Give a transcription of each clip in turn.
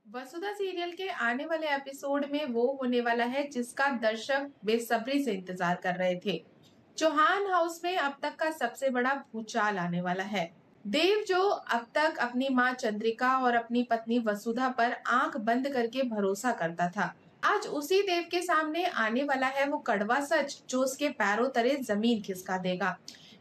वसुधा serial के आने वाले एपिसोड में वो होने वाला है जिसका दर्शक बेसब्री से इंतजार कर रहे थे। चौहान हाउस में अब तक का सबसे बड़ा भूचाल आने वाला है। देव जो अब तक अपनी माँ चंद्रिका और अपनी पत्नी वसुधा पर आंख बंद करके भरोसा करता था, आज उसी देव के सामने आने वाला है वो कड़वा सच जो उसके पैरों तले जमीन खिसका देगा।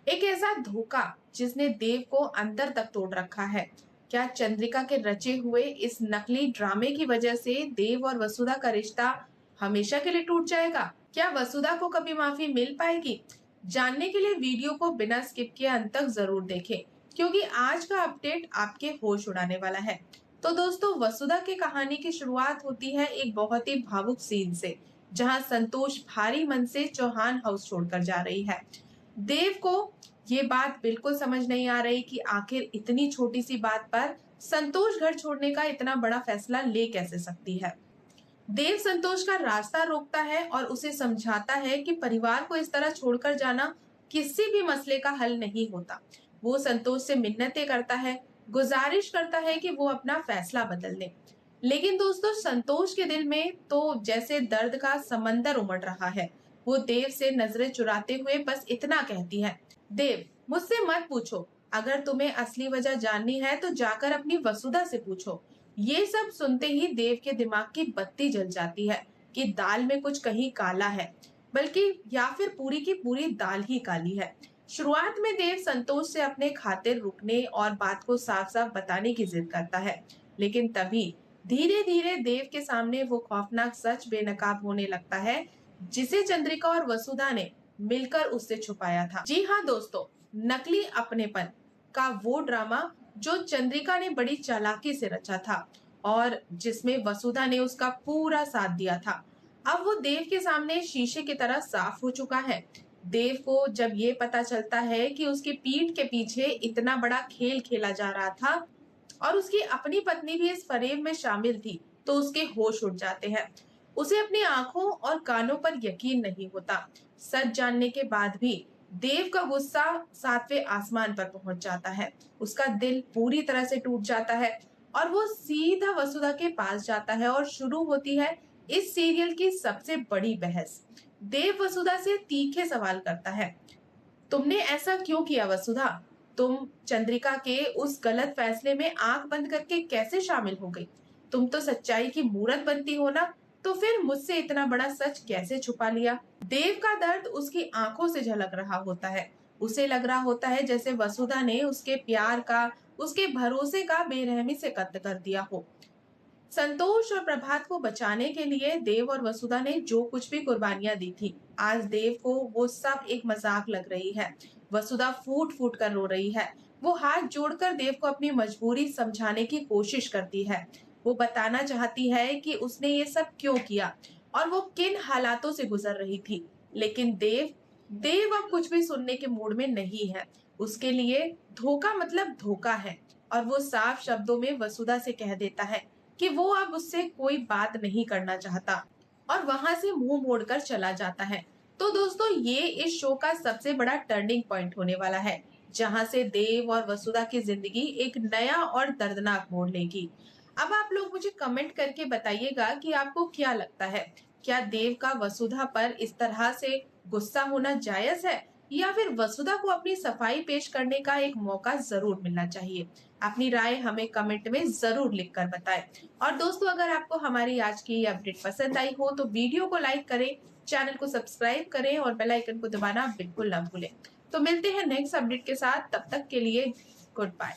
एक ऐसा धोखा जिसने देव को अंदर तक तोड़ रखा है। क्या चंद्रिका के रचे हुए इस नकली ड्रामे की वजह से देव और वसुधा का रिश्ता हमेशा के लिए टूट जाएगा? क्या वसुधा को कभी माफी मिल पाएगी? जानने के लिए वीडियो को बिना स्किप किए अंत तक जरूर देखें, क्योंकि आज का अपडेट आपके होश उड़ाने वाला है। तो दोस्तों, वसुधा की कहानी की शुरुआत होती है एक बहुत ही भावुक सीन से, जहां संतोष भारी मन से चौहान हाउस छोड़कर जा रही है। देव को ये बात बिल्कुल समझ नहीं आ रही कि आखिर इतनी छोटी सी बात पर संतोष घर छोड़ने का इतना बड़ा फैसला ले कैसे सकती है। देव संतोष का रास्ता रोकता है और उसे समझाता है कि परिवार को इस तरह छोड़कर जाना किसी भी मसले का हल नहीं होता। वो संतोष से मिन्नतें करता है, गुजारिश करता है कि वो अपना फैसला बदल ले। लेकिन दोस्तों, संतोष के दिल में तो जैसे दर्द का समंदर उमड़ रहा है। वो देव से नजरें चुराते हुए बस इतना कहती है, देव, मुझसे मत पूछो। अगर तुम्हें असली वजह जाननी है तो जाकर अपनी वसुधा से पूछो। ये सब सुनते ही देव के दिमाग की बत्ती जल जाती है कि दाल में कुछ कहीं काला है, बल्कि या फिर पूरी की पूरी दाल ही काली है। शुरुआत में देव संतोष से अपने खातिर रुकने और बात को साफ साफ बताने की जिद करता है, लेकिन तभी धीरे धीरे देव के सामने वो खौफनाक सच बेनकाब होने लगता है जिसे चंद्रिका और वसुधा ने मिलकर उससे छुपाया था। जी हाँ दोस्तों, नकली अपनेपन का वो ड्रामा जो चंद्रिका ने बड़ी चालाकी से रचा था और जिसमें वसुधा ने उसका पूरा साथ दिया था, अब वो देव के सामने शीशे की तरह साफ हो चुका है। देव को जब ये पता चलता है कि उसकी पीठ के पीछे इतना बड़ा खेल खेला जा रहा था और उसकी अपनी पत्नी भी इस फरेब में शामिल थी, तो उसके होश उड़ जाते हैं। उसे अपनी आंखों और कानों पर यकीन नहीं होता। सच जानने के बाद भी देव का गुस्सा सातवें आसमान पर पहुंच जाता है। उसका दिल पूरी तरह से टूट जाता है और वो सीधा वसुधा के पास जाता है और शुरू होती है इस सीरियल की सबसे बड़ी बहस। देव वसुधा से तीखे सवाल करता है, तुमने ऐसा क्यों किया वसुधा? तुम चंद्रिका के उस गलत फैसले में आंख बंद करके कैसे शामिल हो गई? तुम तो सच्चाई की मूरत बनती हो ना, तो फिर मुझसे इतना बड़ा सच कैसे छुपा लिया? देव का दर्द उसकी आंखों से झलक रहा होता है। उसे लग रहा होता है जैसे वसुधा ने उसके प्यार का, उसके भरोसे का बेरहमी से कत्ल कर दिया हो। संतोष और प्रभात को बचाने के लिए देव और वसुधा ने जो कुछ भी कुर्बानियां दी थी, आज देव को वो सब एक मजाक लग रही है। वसुधा फूट फूट कर रो रही है। वो हाथ जोड़कर देव को अपनी मजबूरी समझाने की कोशिश करती है। वो बताना चाहती है कि उसने ये सब क्यों किया और वो किन हालातों से गुजर रही थी। लेकिन देव देव अब कुछ भी सुनने के मूड में नहीं है। उसके लिए धोखा मतलब धोखा है और वो साफ शब्दों में वसुधा से कह देता है कि वो अब उससे कोई बात नहीं करना चाहता और वहां से मुंह मोड़कर चला जाता है। तो दोस्तों, ये इस शो का सबसे बड़ा टर्निंग पॉइंट होने वाला है, जहां से देव और वसुधा की जिंदगी एक नया और दर्दनाक मोड़ लेगी। अब आप लोग मुझे कमेंट करके बताइएगा कि आपको क्या लगता है, क्या देव का वसुधा पर इस तरह से गुस्सा होना जायज है या फिर वसुधा को अपनी सफाई पेश करने का एक मौका जरूर मिलना चाहिए? अपनी राय हमें कमेंट में जरूर लिखकर बताएं। और दोस्तों, अगर आपको हमारी आज की ये अपडेट पसंद आई हो तो वीडियो को लाइक करें, चैनल को सब्सक्राइब करें और बेल आइकन को दबाना बिल्कुल ना भूलें। तो मिलते हैं नेक्स्ट अपडेट के साथ, तब तक के लिए गुड बाय।